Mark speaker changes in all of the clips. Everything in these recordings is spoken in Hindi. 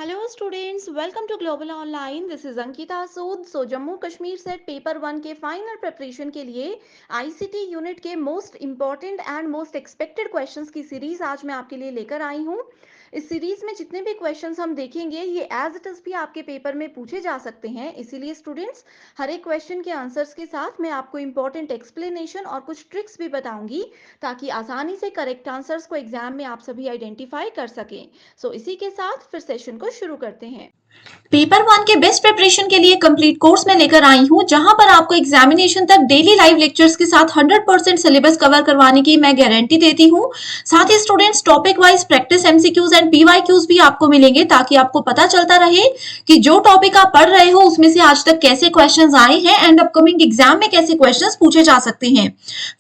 Speaker 1: Hello students, welcome to Global Online. This is Ankita Sood. So Jammu Kashmir set paper 1 के फाइनल प्रिपरेशन के लिए आईसीटी यूनिट के most important and most expected questions की सीरीज आज मैं आपके लिए लेकर आई हूँ। इस सीरीज में जितने भी क्वेश्चंस हम देखेंगे ये एज इट इज भी आपके पेपर में पूछे जा सकते हैं, इसीलिए स्टूडेंट्स हर एक क्वेश्चन के आंसर्स के साथ मैं आपको इंपॉर्टेंट एक्सप्लेनेशन और कुछ ट्रिक्स भी बताऊंगी ताकि आसानी से करेक्ट आंसर्स को एग्जाम में आप सभी आइडेंटिफाई कर सकें। सो इसी के साथ फिर सेशन को शुरू करते हैं।
Speaker 2: पेपर 1 के बेस्ट प्रिपरेशन के लिए कंप्लीट कोर्स में लेकर आई हूं, जहां पर आपको एग्जामिनेशन तक डेली लाइव लेक्चर्स के साथ 100% सिलेबस कवर करवाने की मैं गारंटी देती हूं। साथ ही students topic wise practice MCQs and PYQs भी आपको मिलेंगे, ताकि आपको पता चलता रहे कि जो टॉपिक आप पढ़ रहे हो उसमें से आज तक कैसे क्वेश्चंस आए हैं एंड अपकमिंग एग्जाम में कैसे क्वेश्चंस पूछे जा सकते हैं।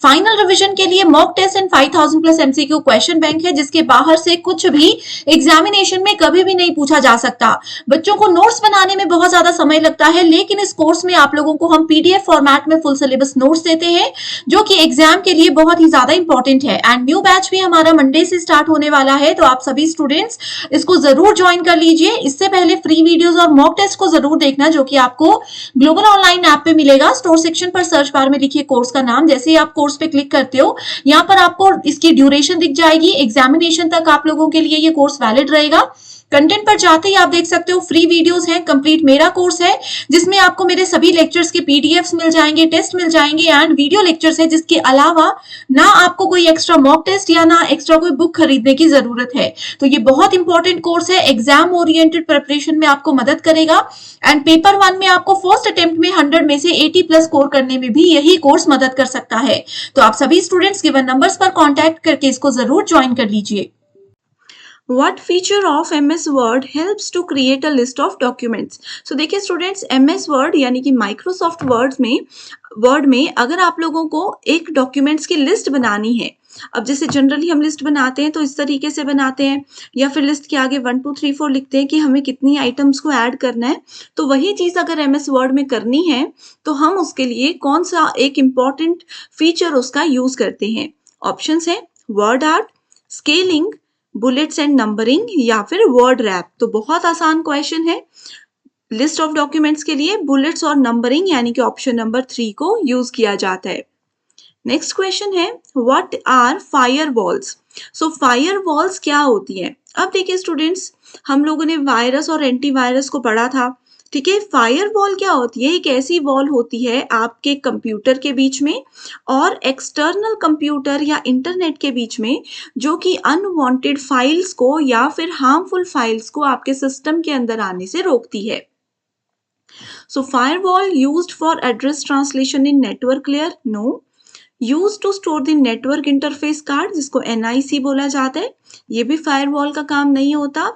Speaker 2: फाइनल रिविजन के लिए mock test and 5000 plus MCQ question bank है, जिसके बाहर से कुछ भी एग्जामिनेशन में कभी भी नहीं पूछा जा सकता। बच्चों को नोट्स बनाने में बहुत ज्यादा समय लगता है, लेकिन इस कोर्स में आप लोगों को हम पीडीएफ फॉर्मेट में फुल सिलेबस नोट्स देते हैं, जो कि एग्जाम के लिए बहुत ही ज्यादा इंपॉर्टेंट है। एंड न्यू बैच भी हमारा मंडे से स्टार्ट होने वाला है, तो आप सभी स्टूडेंट्स इसको जरूर ज्वाइन कर लीजिए। इससे पहले फ्री वीडियोस और मॉक टेस्ट को जरूर देखना, जो कि आपको ग्लोबल ऑनलाइन ऐप पे मिलेगा। स्टोर सेक्शन पर सर्च बार में लिखिए कोर्स का नाम, जैसे ही आप कोर्स पे क्लिक करते हो यहाँ पर आपको इसकी ड्यूरेशन दिख जाएगी। एग्जामिनेशन तक आप लोगों के लिए ये कोर्स वैलिड रहेगा। कंटेंट पर जाते ही आप देख सकते हो फ्री वीडियोस हैं, कंप्लीट मेरा कोर्स है, जिसमें आपको मेरे सभी लेक्चर्स के पीडीएफ्स मिल जाएंगे, टेस्ट मिल जाएंगे एंड वीडियो लेक्चर्स है, जिसके अलावा ना आपको कोई एक्स्ट्रा मॉक टेस्ट या ना एक्स्ट्रा कोई बुक खरीदने की जरूरत है। तो ये बहुत इंपॉर्टेंट कोर्स है, एग्जाम ओरिएंटेड प्रिपरेशन में आपको मदद करेगा। एंड पेपर 1 में आपको फर्स्ट अटेम्प्ट में 100 में से 80 प्लस स्कोर करने में भी यही कोर्स मदद कर सकता है। तो आप सभी स्टूडेंट्स गिवन नंबर्स पर कॉन्टैक्ट करके इसको जरूर ज्वाइन कर लीजिए। What feature of MS Word helps to create a list of documents? So देखिए स्टूडेंट्स, MS Word यानी कि Microsoft Word में अगर आप लोगों को एक डॉक्यूमेंट्स की लिस्ट बनानी है, अब जैसे जनरली हम लिस्ट बनाते हैं तो इस तरीके से बनाते हैं, या फिर लिस्ट के आगे 1 2 3 4 लिखते हैं कि हमें कितनी आइटम्स को ऐड करना है। तो वही चीज अगर MS Word में करनी है तो हम उसके लिए कौन सा एक इम्पॉर्टेंट फीचर उसका यूज करते हैं। ऑप्शंस है word art, scaling, bullets and numbering या फिर वर्ड रैप। तो बहुत आसान क्वेश्चन है। लिस्ट ऑफ डॉक्यूमेंट्स के लिए बुलेट्स और नंबरिंग यानी कि ऑप्शन नंबर 3 को यूज किया जाता है। नेक्स्ट क्वेश्चन है what are firewalls? So firewalls क्या होती है? अब देखिए स्टूडेंट्स, हम लोगों ने वायरस और एंटीवायरस को पढ़ा था, ठीक है। फायरवॉल क्या होती है? एक ऐसी वॉल होती है आपके कंप्यूटर के बीच में और एक्सटर्नल कंप्यूटर या इंटरनेट के बीच में, जो कि अनवांटेड फाइल्स को या फिर हार्मफुल फाइल्स को आपके सिस्टम के अंदर आने से रोकती है। So firewall used for address translation in network layer? No. Use to store the network interface card, जिसको NIC बोला जाता है, ये भी फायरवॉल का काम नहीं होता।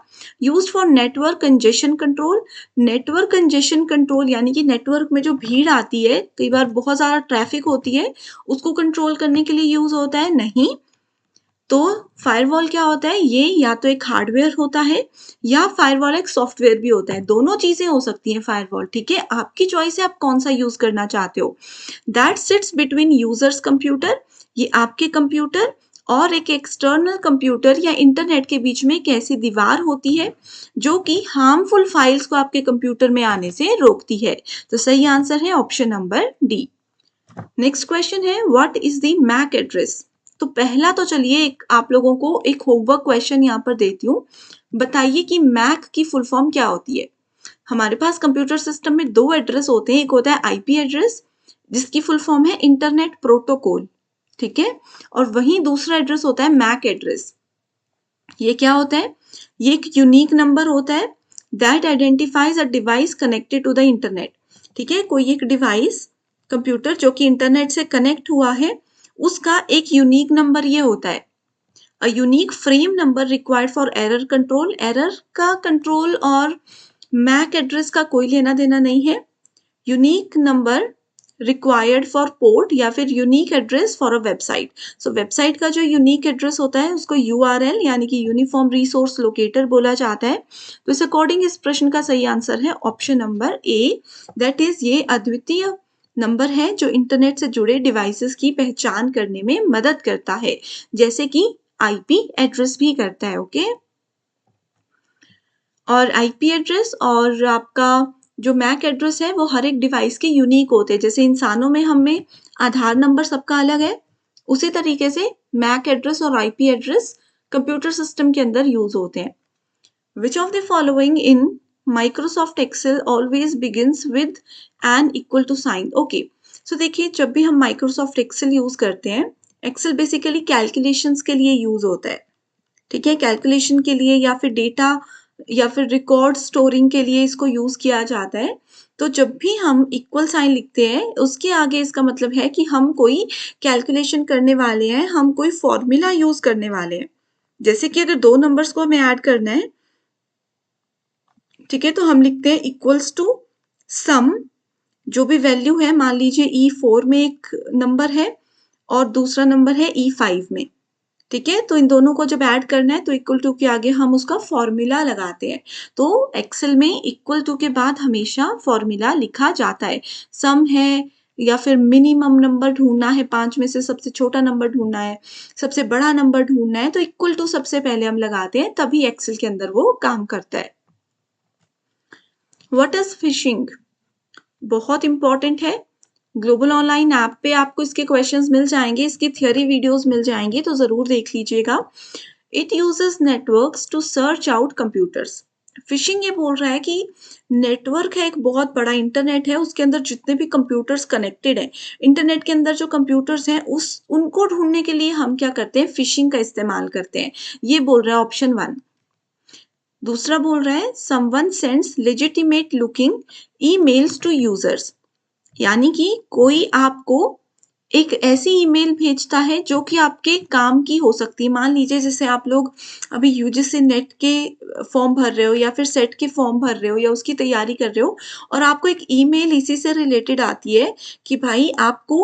Speaker 2: Used for network congestion control, network congestion control यानी कि नेटवर्क में जो भीड़ आती है, कई बार बहुत ज्यादा ट्रैफिक होती है, उसको कंट्रोल करने के लिए यूज होता है? नहीं। तो फायरवॉल क्या होता है? ये या तो एक हार्डवेयर होता है या फायरवॉल एक सॉफ्टवेयर भी होता है, दोनों चीजें हो सकती हैं फायरवॉल, ठीक है। आपकी चॉइस है आप कौन सा यूज करना चाहते हो। That sits between users computer, ये आपके कंप्यूटर और एक एक्सटर्नल कंप्यूटर या इंटरनेट के बीच में एक ऐसी दीवार होती है जो कि हार्मफुल फाइल्स को आपके कंप्यूटर में आने से रोकती है। तो सही आंसर है option number D. Next question है what is the MAC address? तो पहला तो चलिए एक आप लोगों को एक होमवर्क क्वेश्चन यहाँ पर देती हूँ। बताइए कि मैक की फुल फॉर्म क्या होती है। हमारे पास कंप्यूटर सिस्टम में दो एड्रेस होते हैं, एक होता है IP एड्रेस जिसकी फुल फॉर्म है इंटरनेट प्रोटोकॉल, ठीक है, और वहीं दूसरा एड्रेस होता है मैक एड्रेस। ये क्या होता है? ये एक यूनिक नंबर होता है that identifies a device connected to the internet, ठीक है। कोई एक डिवाइस कंप्यूटर जो कि इंटरनेट से कनेक्ट हुआ है, उसका एक यूनिक नंबर ये होता है। A unique frame number required for error control, error का कंट्रोल और मैक एड्रेस का कोई लेना देना नहीं है। Unique number required for port या फिर unique address for a website. So website का जो यूनिक एड्रेस होता है उसको URL यानी कि यूनिफॉर्म रिसोर्स लोकेटर बोला जाता है। तो इस अकॉर्डिंग इस प्रश्न का सही आंसर है option number A, that is ये अद्वितीय नंबर है जो इंटरनेट से जुड़े डिवाइसेस की पहचान करने में मदद करता है, जैसे कि IP एड्रेस भी करता है। ओके, और आईपी एड्रेस और आपका जो मैक एड्रेस है वो हर एक डिवाइस के यूनिक होते हैं। जैसे इंसानों में हमें आधार नंबर सबका अलग है, उसी तरीके से मैक एड्रेस और आईपी एड्रेस कंप्यूटर सिस्टम के अंदर यूज होते हैं। Which of the following in Microsoft Excel always begins with an equal to sign? Okay, so देखिए जब भी हम Microsoft Excel यूज करते हैं, Excel बेसिकली कैलकुलेशंस के लिए यूज होता है, ठीक है, कैलकुलेशन के लिए या फिर डेटा या फिर रिकॉर्ड स्टोरिंग के लिए इसको यूज किया जाता है। तो जब भी हम इक्वल साइन लिखते हैं उसके आगे इसका मतलब है कि हम कोई कैलकुलेशन करने वाले हैं, हम कोई फॉर्मूला यूज करने वाले हैं। जैसे कि अगर दो नंबर्स को हमें ऐड करना है, ठीक है, तो हम लिखते हैं इक्वल्स टू सम, जो भी वैल्यू है, मान लीजिए E4 में एक नंबर है और दूसरा नंबर है E5 में, ठीक है, तो इन दोनों को जब ऐड करना है तो इक्वल टू के आगे हम उसका फॉर्मूला लगाते हैं। तो एक्सेल में इक्वल टू के बाद हमेशा फॉर्मूला लिखा जाता है। सम है या फिर मिनिमम नंबर ढूंढना है, 5 में से सबसे छोटा नंबर ढूंढना है, सबसे बड़ा नंबर ढूंढना है, तो इक्वल टू सबसे पहले हम लगाते हैं, तभी एक्सेल के अंदर वो काम करता है। What is fishing? बहुत इंपॉर्टेंट है। ग्लोबल ऑनलाइन ऐप पे आपको इसके क्वेश्चंस मिल जाएंगे, इसकी थियोरी वीडियोस मिल जाएंगी, तो जरूर देख लीजिएगा। It uses networks to search out computers. Phishing ये बोल रहा है कि नेटवर्क है, एक बहुत बड़ा इंटरनेट है, उसके अंदर जितने भी कंप्यूटर्स कनेक्टेड हैं, इंटरनेट के अंदर जो कंप्यूटर्स हैं उनको ढूंढने के लिए हम क्या करते हैं, फिशिंग का इस्तेमाल करते हैं। ये बोल रहा है ऑप्शन 1। दूसरा बोल रहा है someone sends legitimate looking emails to users, यानी कि कोई आपको एक ऐसी ईमेल भेजता है जो कि आपके काम की हो सकती है। मान लीजिए जैसे आप लोग अभी यूजीसी नेट के फॉर्म भर रहे हो या फिर सेट के फॉर्म भर रहे हो या उसकी तैयारी कर रहे हो और आपको एक ईमेल इसी से रिलेटेड आती है कि भाई आपको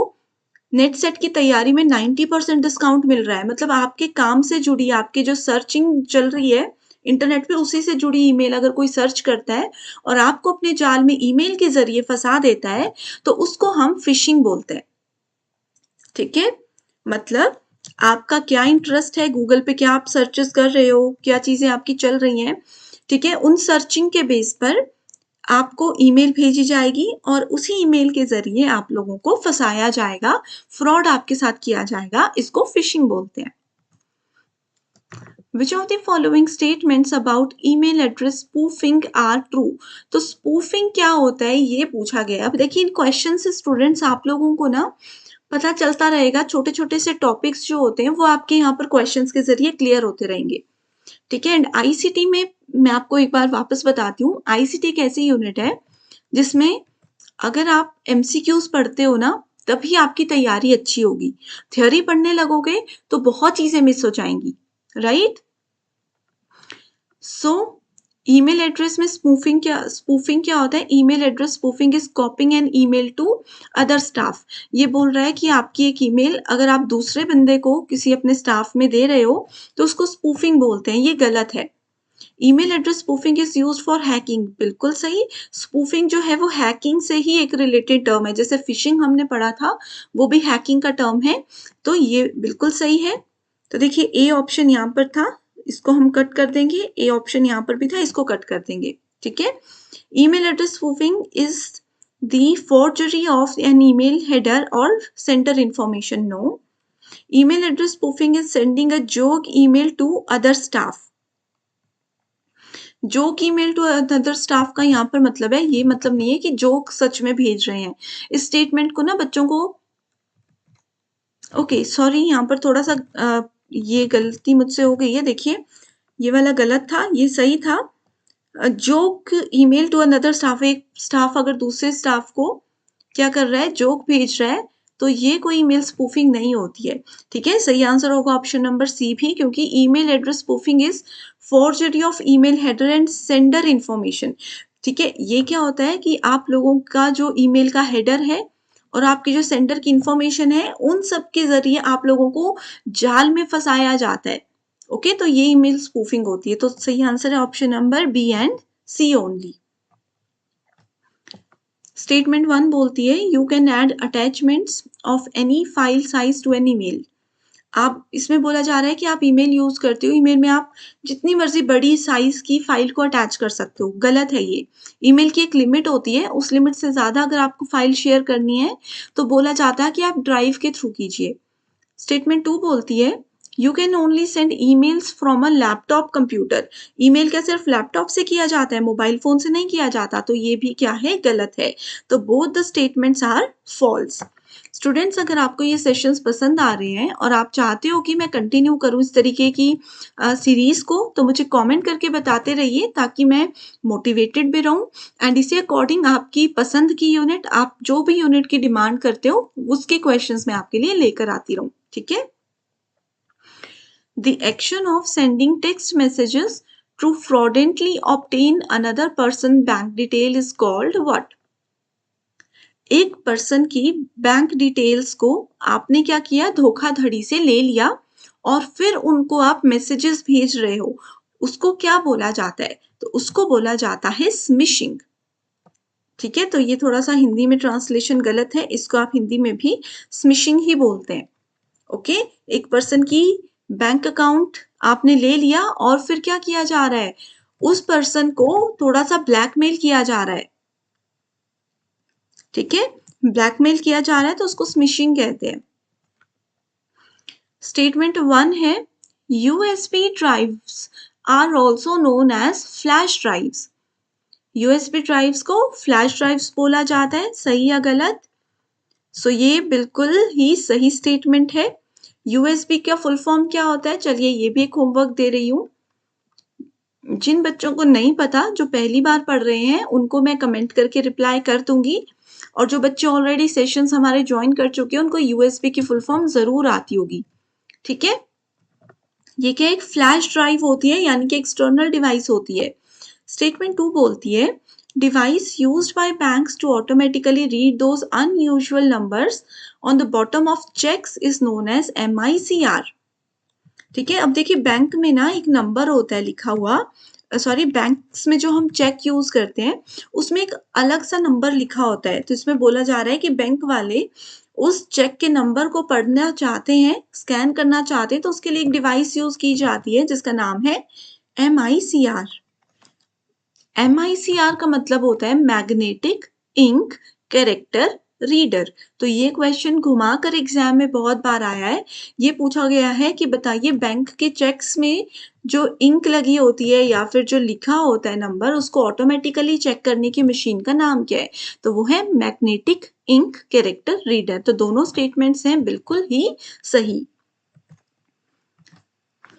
Speaker 2: नेट सेट की तैयारी में 90% डिस्काउंट मिल रहा है, मतलब आपके काम से जुड़ी, आपकी जो सर्चिंग चल रही है इंटरनेट पे, उसी से जुड़ी ईमेल अगर कोई सर्च करता है और आपको अपने जाल में ईमेल के जरिए फंसा देता है, तो उसको हम फिशिंग बोलते हैं, ठीक है। मतलब आपका क्या इंटरेस्ट है, गूगल पे क्या आप सर्चेस कर रहे हो, क्या चीजें आपकी चल रही हैं, ठीक है, उन सर्चिंग के बेस पर आपको ईमेल भेजी जाएगी और उसी ईमेल के जरिए आप लोगों को फंसाया जाएगा, फ्रॉड आपके साथ किया जाएगा, इसको फिशिंग बोलते हैं। Which of the following statements about email address spoofing are true? तो spoofing क्या होता है ये पूछा गया। अब देखिए इन क्वेश्चन से स्टूडेंट्स आप लोगों को ना पता चलता रहेगा, छोटे छोटे से टॉपिक्स जो होते हैं वो आपके यहाँ पर क्वेश्चंस के जरिए क्लियर होते रहेंगे, ठीक है। एंड आईसीटी में मैं आपको एक बार वापस बताती हूँ, आईसीटी एक ऐसी यूनिट है जिसमें अगर आप एमसीक्यूज पढ़ते हो ना तभी आपकी तैयारी अच्छी होगी, थ्योरी पढ़ने लगोगे तो बहुत चीजें मिस हो जाएंगी, राइट। सो ईमेल एड्रेस में स्पूफिंग क्या होता है? Email address spoofing is copying an email to other staff. ये बोल रहा है कि आपकी एक ईमेल अगर आप दूसरे बंदे को किसी अपने स्टाफ में दे रहे हो तो उसको स्पूफिंग बोलते हैं, ये गलत है। Email address spoofing is used for hacking, बिल्कुल सही। स्पूफिंग जो है वो हैकिंग से ही एक रिलेटेड टर्म है, जैसे फिशिंग हमने पढ़ा था वो भी हैकिंग का टर्म है, तो ये बिल्कुल सही है। तो देखिए ए ऑप्शन यहाँ पर था, इसको हम कट कर देंगे, ए ऑप्शन यहाँ पर भी था, इसको कट कर देंगे, ठीक है। Email address spoofing is the forgery of an email header or sender information. No. Email address spoofing is sending a joke email to other staff. Joke email to other staff का यहाँ पर मतलब है, ये मतलब नहीं है कि जोक सच में भेज रहे हैं। इस स्टेटमेंट को ना बच्चों को, ओके सॉरी यहाँ पर थोड़ा सा ये गलती मुझसे हो गई है, देखिए ये वाला गलत था, ये सही था। Joke email to another staff, एक स्टाफ अगर दूसरे स्टाफ को क्या कर रहा है, जोक भेज रहा है, तो ये कोई ईमेल स्पूफिंग नहीं होती है, ठीक है। सही आंसर होगा ऑप्शन नंबर सी भी, क्योंकि email address spoofing is forgery of email header and sender information, ठीक है। ये क्या होता है कि आप लोगों का जो ईमेल का हेडर है और आपकी जो सेंडर की इंफॉर्मेशन है उन सब के जरिए आप लोगों को जाल में फंसाया जाता है, ओके। तो ये ईमेल स्पूफिंग होती है, तो सही आंसर है option number B and C only. Statement 1 बोलती है you can add attachments of any file size to an email. आप इसमें बोला जा रहा है कि आप ईमेल यूज़ करते हो, ईमेल में आप जितनी मर्ज़ी बड़ी साइज़ की फ़ाइल को अटैच कर सकते हो, गलत है ये। ईमेल की एक लिमिट होती है, उस लिमिट से ज़्यादा अगर आपको फ़ाइल शेयर करनी है, तो बोला जाता है कि आप ड्राइव के थ्रू कीजिए। स्टेटमेंट 2 बोलती है, you can only send emails from a laptop computer. Email क्या सिर्फ लैपटॉप से किया जाता है, मोबाइल फ़ोन से नहीं किया जाता, तो ये भी क्या है, गलत है। तो both the statements are false. Students, अगर आपको ये सेशंस पसंद आ रहे हैं और आप चाहते हो कि मैं कंटिन्यू करूँ इस तरीके की सीरीज़ को, तो मुझे कमेंट करके बताते रहिए ताकि मैं मोटिवेटेड भी रहूँ एंड इसी अकॉर्डिंग आपकी पसंद की यूनिट, आप जो भी यूनिट की डिमांड करते हो, उसके क्वेश्चंस मैं आपके लिए लेकर आती रहूँ, ठीक है? The action of sending text messages to fraudulently obtain another person's bank detail is called what? एक पर्सन की बैंक डिटेल्स को आपने क्या किया, धोखाधड़ी से ले लिया और फिर उनको आप मैसेजेस भेज रहे हो, उसको क्या बोला जाता है? तो उसको बोला जाता है स्मिशिंग। ठीक है, तो ये थोड़ा सा हिंदी में ट्रांसलेशन गलत है, इसको आप हिंदी में भी स्मिशिंग ही बोलते हैं। ओके, एक पर्सन की बैंक अकाउंट आपने ले लिया और फिर क्या किया जा रहा है, उस पर्सन को थोड़ा सा ब्लैकमेल किया जा रहा है। ठीक है, ब्लैकमेल किया जा रहा है तो उसको स्मिशिंग कहते हैं। स्टेटमेंट 1 है, USB drives are also known as flash drives. USB drives को फ्लैश ड्राइव्स बोला जाता है, सही या गलत? सो ये बिल्कुल ही सही स्टेटमेंट है। यूएसबी का फुल फॉर्म क्या होता है, चलिए ये भी एक होमवर्क दे रही हूँ। जिन बच्चों को नहीं पता, जो पहली बार पढ़ रहे हैं, उनको मैं कमेंट करके रिप्लाई कर दूंगी, और जो बच्चे ऑलरेडी सेशंस हमारे ज्वाइन कर चुके हैं, उनको यूएसबी की फुल फॉर्म जरूर आती होगी। ठीक है, ये क्या, एक फ्लैश ड्राइव होती है, यानी कि एक्सटर्नल डिवाइस होती है। स्टेटमेंट 2 बोलती है, device used by banks to automatically read those unusual numbers on the bottom of cheques is known as MICR। ठीक है, अब देखिए बैंक में ना एक नंबर होता है लिखा हुआ, सॉरी बैंक्स में जो हम चेक यूज करते हैं उसमें एक अलग सा नंबर लिखा होता है, तो इसमें बोला जा रहा है कि बैंक वाले उस चेक के नंबर को पढ़ना चाहते हैं, स्कैन करना चाहते हैं, तो उसके लिए एक डिवाइस यूज की जाती है जिसका नाम है MICR। MICR का मतलब होता है मैग्नेटिक इंक कैरेक्टर रीडर। तो ये क्वेश्चन घुमाकर एग्जाम में बहुत बार आया है। ये पूछा गया है कि बताइए बैंक के चेक्स में जो इंक लगी होती है या फिर जो लिखा होता है नंबर, उसको ऑटोमेटिकली चेक करने की मशीन का नाम क्या है? तो वो है मैग्नेटिक इंक कैरेक्टर रीडर। तो दोनों स्टेटमेंट्स हैं बिल्कुल ही सही।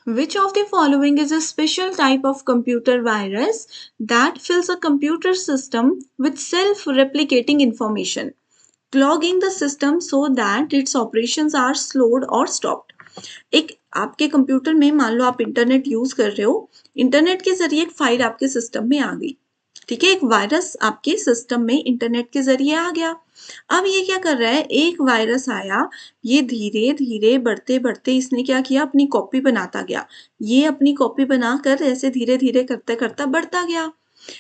Speaker 2: Which of the following is a special type of computer virus that fills a computer system with self-replicating information, clogging the system so that its operations are slowed or stopped? एक आपके कंप्यूटर में मान लो आप इंटरनेट यूज कर रहे हो, इंटरनेट के जरिए एक फाइल आपके सिस्टम में आ गई, ठीक है, एक वायरस आपके सिस्टम में इंटरनेट के जरिए आ गया। अब ये क्या कर रहा है, एक वायरस आया, ये धीरे धीरे बढ़ते बढ़ते इसने क्या किया, अपनी कॉपी बनाता गया। ये अपनी कॉपी बनाकर ऐसे धीरे धीरे करता करता बढ़ता गया।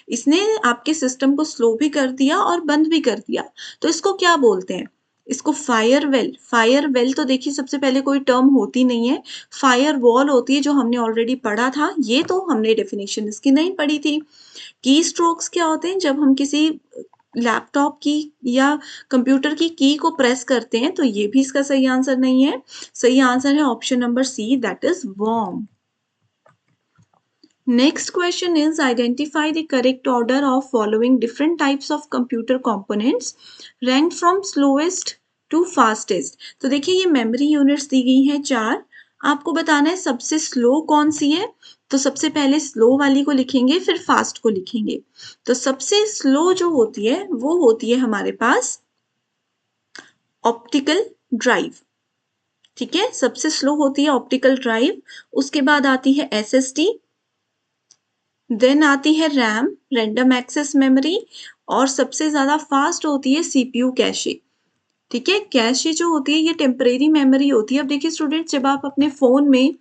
Speaker 2: इसने आपके सिस्टम को स्लो भी कर दिया और बंद भी कर दिया। तो इसको क्या बोलते हैं? इसको फायरवेल। फायरवेल तो देखिए सबसे पहले कोई टर्म होती नहीं है, फायर वॉल होती है, जो हमने ऑलरेडी पढ़ा था। ये तो हमने डेफिनेशन इसकी नहीं पढ़ी थी। की स्ट्रोक्स क्या होते हैं, जब हम किसी लैपटॉप की या कंप्यूटर की की को प्रेस करते हैं, तो ये भी इसका सही आंसर नहीं है। सही आंसर है option number C, that is worm. Next question is, identify the correct order of following different types of computer components ranked from slowest to fastest। तो देखिए ये मेमोरी यूनिट्स दी गई हैं 4, आपको बताना है सबसे स्लो कौन सी है। तो सबसे पहले स्लो वाली को लिखेंगे, फिर फास्ट को लिखेंगे। तो सबसे स्लो जो होती है वो होती है हमारे पास ऑप्टिकल ड्राइव। ठीक है, सबसे स्लो होती है ऑप्टिकल ड्राइव। उसके बाद आती है SSD, देन आती है रैम, रैंडम एक्सेस मेमोरी, और सबसे ज्यादा फास्ट होती है CPU कैशे। ठीक है, कैशे जो होती है ये टेम्परेरी मेमोरी होती है। अब देखिए स्टूडेंट्स, जब आप अपने फोन में,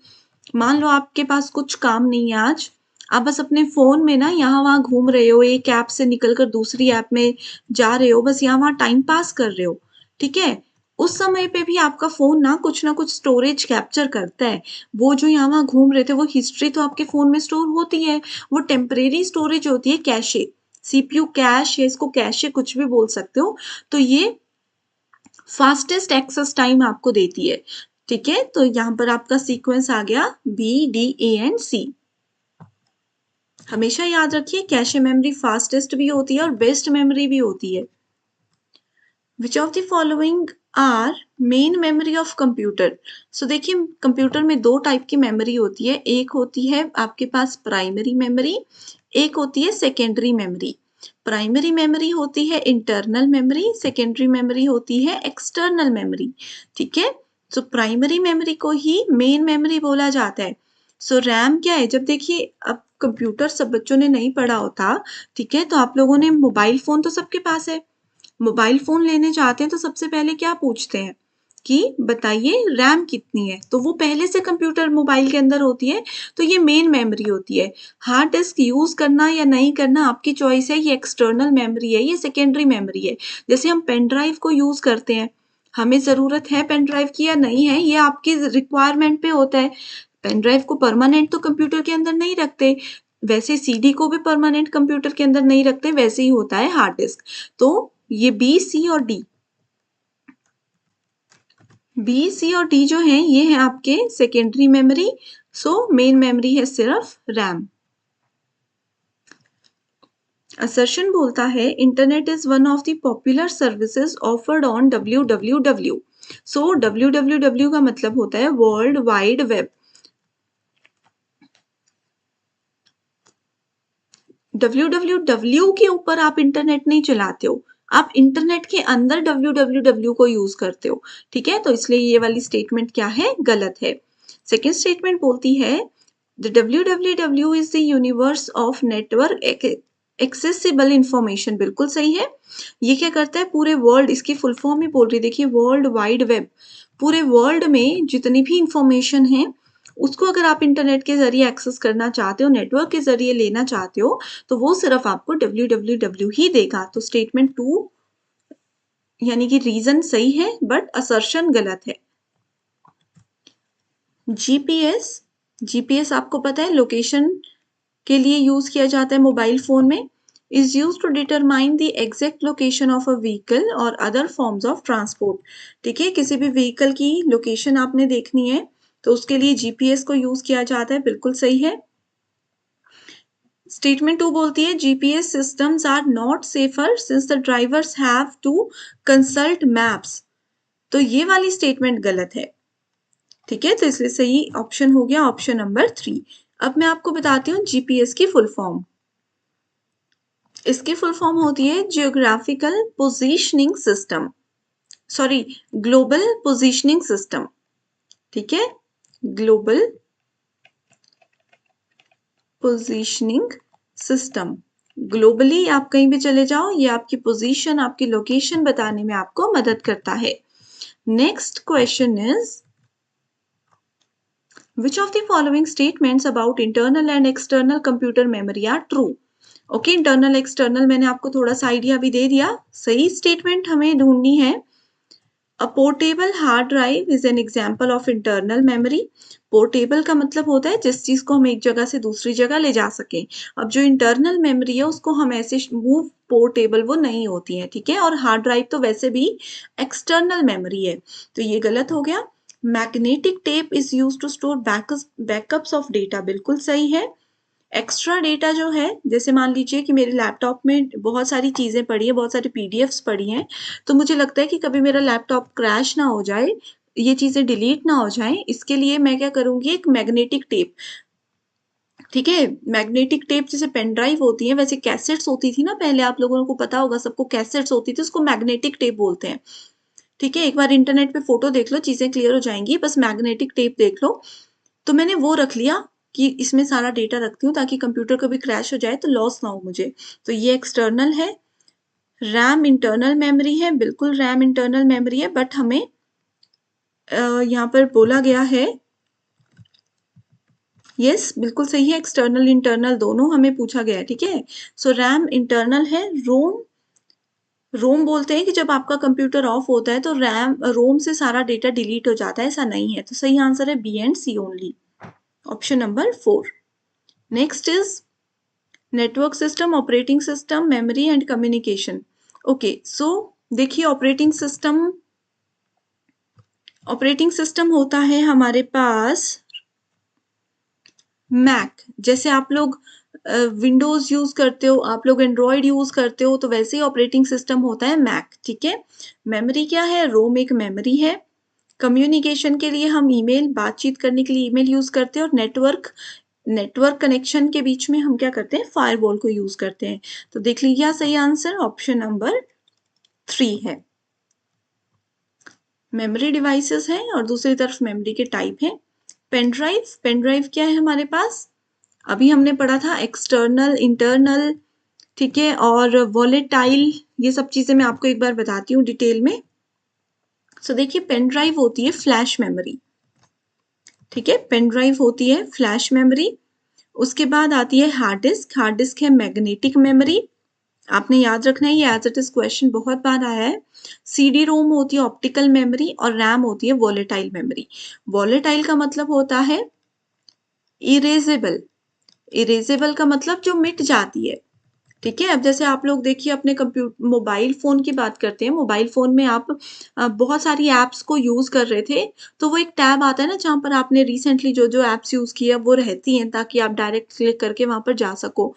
Speaker 2: मान लो आपके पास कुछ काम नहीं है आज, आप बस अपने फोन में ना यहाँ वहां घूम रहे हो, एक ऐप से निकलकर दूसरी ऐप में जा रहे हो, बस यहाँ वहां टाइम पास कर रहे हो, ठीक है, उस समय पे भी आपका फ़ोन ना कुछ स्टोरेज कैप्चर करता है। वो जो यहाँ वहाँ घूम रहे थे, वो हिस्ट्री तो आपके फ़ोन में स्टोर होती है। वो टेम्परेरी स्टोरेज होती है कैशे, सीपीयू कैश या इसको कैशे कुछ भी बोल सकते हो। तो ये फास्टेस्ट एक्सेस टाइम आपको देती है। ठीक है, तो यहाँ पर आपका सीक्वेंस आ गया बी, डी, ए एंड सी। हमेशा याद रखिए कैशे मेमोरी फास्टेस्ट भी होती है और बेस्ट मेमोरी भी होती है। Which of the following are main memory of computer? So देखिए, कंप्यूटर में दो टाइप की मेमोरी होती है। एक होती है आपके पास प्राइमरी मेमोरी, एक होती है सेकेंडरी मेमोरी। प्राइमरी मेमोरी होती है इंटरनल मेमोरी, सेकेंडरी मेमोरी होती है एक्सटर्नल मेमोरी। ठीक है, सो प्राइमरी मेमोरी को ही मेन मेमोरी बोला जाता है। सो रैम क्या है? जब देखिए, अब कंप्यूटर सब बच्चों ने नहीं पढ़ा होता, ठीक है, तो आप लोगों ने मोबाइल फोन तो सबके पास है। मोबाइल फोन लेने जाते हैं तो सबसे पहले क्या पूछते हैं कि बताइए रैम कितनी है, तो वो पहले से कंप्यूटर मोबाइल के अंदर होती है, तो ये मेन मेमोरी होती है। हार्ड डिस्क यूज करना या नहीं करना आपकी चॉइस है, ये एक्सटर्नल मेमोरी है, ये सेकेंडरी मेमोरी है। जैसे हम पेन ड्राइव को यूज करते हैं, हमें जरूरत है पेन ड्राइव की या नहीं है, ये आपकी रिक्वायरमेंट पे होता है। पेन ड्राइव को परमानेंट तो कंप्यूटर के अंदर नहीं रखते, वैसे सीडी को भी परमानेंट कंप्यूटर के अंदर नहीं रखते, वैसे ही होता है हार्ड डिस्क। तो ये बी, सी और डी, बी, सी और डी जो हैं ये हैं आपके secondary memory. So main memory है सिर्फ रैम। असर्शन बोलता है internet is one of the popular services offered on www। So www का मतलब होता है वर्ल्ड वाइड वेब। www के ऊपर आप इंटरनेट नहीं चलाते हो, आप इंटरनेट के अंदर www को यूज करते हो। ठीक है, तो इसलिए ये वाली स्टेटमेंट क्या है? गलत है। सेकेंड स्टेटमेंट बोलती है the www is the universe of network accessible information. बिल्कुल सही है। ये क्या करता है? पूरे वर्ल्ड, इसकी फुल फॉर्म ही बोल रही, देखिए वर्ल्ड वाइड वेब, पूरे वर्ल्ड में जितनी भी इंफॉर्मेशन है उसको अगर आप इंटरनेट के जरिए एक्सेस करना चाहते हो, नेटवर्क के जरिए लेना चाहते हो, तो वो सिर्फ आपको www ही देगा। तो स्टेटमेंट 2 यानी कि रीजन सही है बट असर्शन गलत है। जीपीएस, जीपीएस आपको पता है लोकेशन के लिए यूज किया जाता है मोबाइल फोन में। Is use to determine the exact location of a vehicle और अदर फॉर्म्स ऑफ ट्रांसपोर्ट। ठीक है, किसी भी व्हीकल की लोकेशन आपने देखनी है तो उसके लिए जीपीएस को यूज किया जाता है। बिल्कुल सही है। स्टेटमेंट 2 बोलती है GPS systems are not safer since the drivers have to consult maps. तो ये वाली स्टेटमेंट गलत है। ठीक है, तो इसलिए सही ऑप्शन हो गया ऑप्शन नंबर 3। अब मैं आपको बताती हूँ जीपीएस की फुल फॉर्म। इसकी फुल फॉर्म होती है geographical positioning system, sorry global positioning system. ठीक है, ग्लोबल पोजीशनिंग सिस्टम। ग्लोबली आप कहीं भी चले जाओ, ये आपकी पोजीशन, आपकी लोकेशन बताने में आपको मदद करता है। Next question is which of the following statements about internal and external computer memory are true? Okay, internal external मैंने आपको थोड़ा सा आइडिया भी दे दिया। सही स्टेटमेंट हमें ढूंढनी है। अ portable hard drive is an example of internal memory. Portable का मतलब होता है जिस चीज को हम एक जगह से दूसरी जगह ले जा सके। अब जो इंटरनल मेमोरी है उसको हम ऐसे मूव पोर्टेबल वो नहीं होती है। ठीक है, और हार्ड ड्राइव तो वैसे भी एक्सटर्नल मेमोरी है, तो ये गलत हो गया। Magnetic tape is use to store backups of data. बिल्कुल सही है। एक्स्ट्रा डेटा जो है, जैसे मान लीजिए कि मेरे लैपटॉप में बहुत सारी चीजें पड़ी है, बहुत सारी पीडीएफ्स पड़ी हैं, तो मुझे लगता है कि कभी मेरा लैपटॉप क्रैश ना हो जाए, ये चीजें डिलीट ना हो जाए, इसके लिए मैं क्या करूंगी? एक मैग्नेटिक टेप। ठीक है, मैग्नेटिक टेप जैसे पेन ड्राइव होती है वैसे कैसेट्स होती थी ना पहले, आप लोगों को पता होगा, सबको कैसेट्स होती थी, उसको मैग्नेटिक टेप बोलते हैं। ठीक है, एक बार इंटरनेट पे फोटो देख लो, चीजें क्लियर हो जाएंगी, बस मैग्नेटिक टेप देख लो। तो मैंने वो रख लिया कि इसमें सारा डेटा रखती हूँ ताकि कंप्यूटर कभी क्रैश हो जाए तो लॉस ना हो मुझे। तो ये एक्सटर्नल है। रैम इंटरनल मेमोरी है, बिल्कुल रैम इंटरनल मेमोरी है, बट हमें यहाँ पर बोला गया है, यस बिल्कुल सही है, एक्सटर्नल इंटरनल दोनों हमें पूछा गया है। ठीक है, सो रैम इंटरनल है, रोम रोम बोलते हैं कि जब आपका कंप्यूटर ऑफ होता है तो रोम से सारा डेटा डिलीट हो जाता है, ऐसा नहीं है। तो सही आंसर है B and C only, option number 4। Next is network system, operating system, memory and communication. Okay, so देखिए ऑपरेटिंग सिस्टम होता है हमारे पास मैक। जैसे आप लोग विंडोज यूज करते हो, आप लोग एंड्रॉयड यूज करते हो, तो वैसे ही ऑपरेटिंग सिस्टम होता है मैक, ठीक है। मेमोरी क्या है? रोम एक मेमोरी है। कम्युनिकेशन के लिए हम ईमेल, बातचीत करने के लिए ईमेल यूज करते हैं। और नेटवर्क कनेक्शन के बीच में हम क्या करते हैं? फायरवॉल को यूज करते हैं। तो देख लीजिए सही आंसर ऑप्शन नंबर 3 है। मेमोरी डिवाइसेस हैं और दूसरी तरफ मेमोरी के टाइप हैं। पेनड्राइव क्या है हमारे पास? अभी हमने पढ़ा था एक्सटर्नल, इंटरनल, ठीक है, और वॉलेटाइल। ये सब चीजें मैं आपको एक बार बताती हूँ डिटेल में। सो देखिए पेन ड्राइव होती है फ्लैश मेमोरी, ठीक है, पेन ड्राइव होती है फ्लैश मेमोरी। उसके बाद आती है हार्ड डिस्क। हार्ड डिस्क है मैग्नेटिक मेमोरी। आपने याद रखना है, ये एज इट इज क्वेश्चन बहुत बार आया है। सीडी रोम होती है ऑप्टिकल मेमोरी और रैम होती है वॉलेटाइल मेमोरी। वॉलेटाइल का मतलब होता है इरेजेबल। इरेजेबल का मतलब जो मिट जाती है, ठीक है। अब जैसे आप लोग देखिए अपने मोबाइल फोन की बात करते हैं। मोबाइल फोन में आप बहुत सारी एप्स को यूज कर रहे थे, तो वो एक टैब आता है ना जहां पर आपने रिसेंटली जो जो एप्स यूज किया वो रहती हैं, ताकि आप डायरेक्ट क्लिक करके वहां पर जा सको।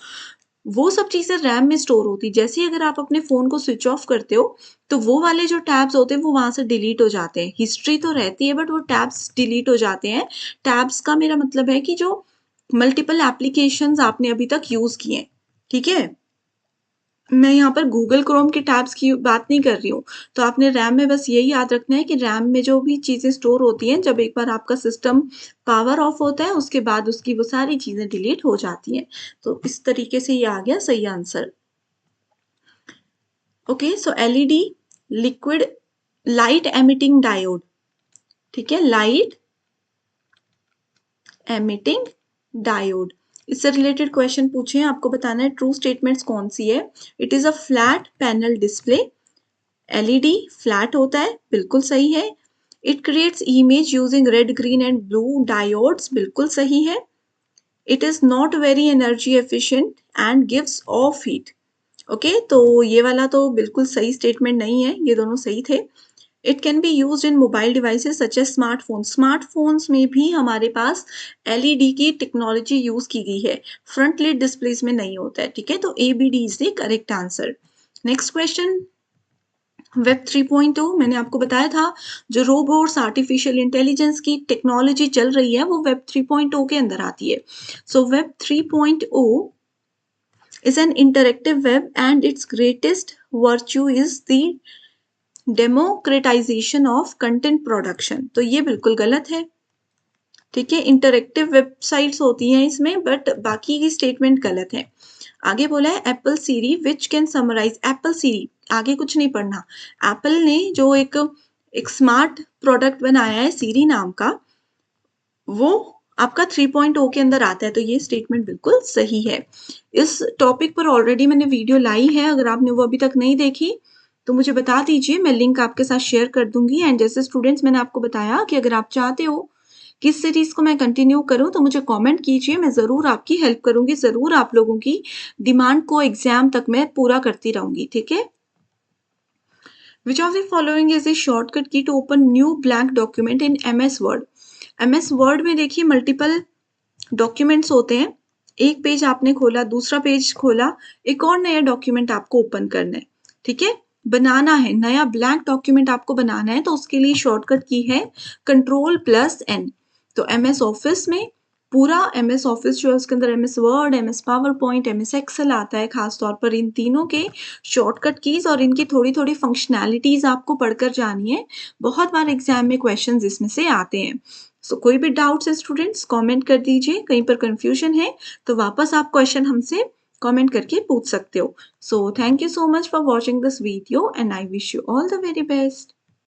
Speaker 2: वो सब चीजें रैम में स्टोर होती। जैसे ही अगर आप अपने फोन को स्विच ऑफ करते हो, तो वो वाले जो टैब्स होते हैं वो वहां से डिलीट हो जाते हैं। हिस्ट्री तो रहती है बट वो टैब्स डिलीट हो जाते हैं। टैब्स का मेरा मतलब है कि जो मल्टीपल एप्लीकेशंस आपने अभी तक यूज किए हैं, ठीक है। मैं यहाँ पर गूगल क्रोम के टैब्स की बात नहीं कर रही हूँ। तो आपने रैम में बस यही याद रखना है कि रैम में जो भी चीजें स्टोर होती हैं, जब एक बार आपका सिस्टम पावर ऑफ होता है उसके बाद उसकी वो सारी चीजें डिलीट हो जाती हैं। तो इस तरीके से ये आ गया सही answer. Okay, so LED, liquid light emitting diode, ठीक है, लाइट एमिटिंग डायोड। इससे रिलेटेड क्वेश्चन पूछे हैं, आपको बताना है ट्रू स्टेटमेंट्स कौन सी है। It is a flat panel display. LED flat होता है, बिल्कुल सही है। It creates image using red, green and blue diodes, बिल्कुल सही है। It is not very energy efficient and gives off heat. Okay, तो ये वाला तो बिल्कुल सही स्टेटमेंट नहीं है, ये दोनों सही थे। It can be use in mobile devices such as smartphone. Smartphones में भी हमारे पास एलईडी की टेक्नोलॉजी यूज की गई है, फ्रंट लिड डिस्प्लेस में नहीं होता है, ठीक है। तो A B D is the correct answer. Next question, web 3.0। मैंने आपको बताया था जो रोबोट्स, आर्टिफिशियल इंटेलिजेंस की टेक्नोलॉजी चल रही है वो वेब 3.0 के अंदर आती है। So web 3.0 is an interactive web and its greatest virtue is the democratization of content production। तो ये बिल्कुल गलत है, ठीक है। इंटरेक्टिव वेबसाइट्स होती हैं इसमें, बट बाकी की स्टेटमेंट गलत है। आगे बोला है Apple Siri which can summarise. Apple Siri, आगे कुछ नहीं पढ़ना। एप्पल ने जो एक स्मार्ट प्रोडक्ट बनाया है सीरी नाम का, वो आपका 3.0 के अंदर आता है। तो ये स्टेटमेंट बिल्कुल सही है। इस टॉपिक पर ऑलरेडी मैंने वीडियो लाई है, अगर आपने वो अभी तक नहीं देखी तो मुझे बता दीजिए, मैं लिंक आपके साथ शेयर कर दूंगी। एंड जैसे स्टूडेंट्स मैंने आपको बताया कि अगर आप चाहते हो कि इस सीरीज को मैं कंटिन्यू करूं तो मुझे कमेंट कीजिए, मैं जरूर आपकी हेल्प करूंगी, जरूर आप लोगों की डिमांड को एग्जाम तक मैं पूरा करती रहूंगी, ठीक है। Which of the following is a shortcut key to open new blank document in MS Word? MS Word में देखिए मल्टीपल डॉक्यूमेंट्स होते हैं। एक पेज आपने खोला, दूसरा पेज खोला, एक और नया डॉक्यूमेंट आपको ओपन करना है, ठीक है, बनाना है, नया ब्लैंक डॉक्यूमेंट आपको बनाना है। तो उसके लिए शॉर्टकट की है Ctrl+N। तो MS ऑफिस में पूरा MS ऑफिस जो है उसके अंदर MS word, MS PowerPoint, MS Excel आता है। खासतौर पर इन तीनों के शॉर्टकट कीज और इनकी थोड़ी थोड़ी फंक्शनैलिटीज आपको पढ़कर जानी है। बहुत बार एग्जाम में क्वेश्चन इसमें से आते हैं। सो कोई भी डाउट्स है स्टूडेंट्स कमेंट कर दीजिए, कहीं पर कंफ्यूजन है तो वापस आप क्वेश्चन हमसे कमेंट करके पूछ सकते हो। So thank you so much for watching this video and I wish you all the very best.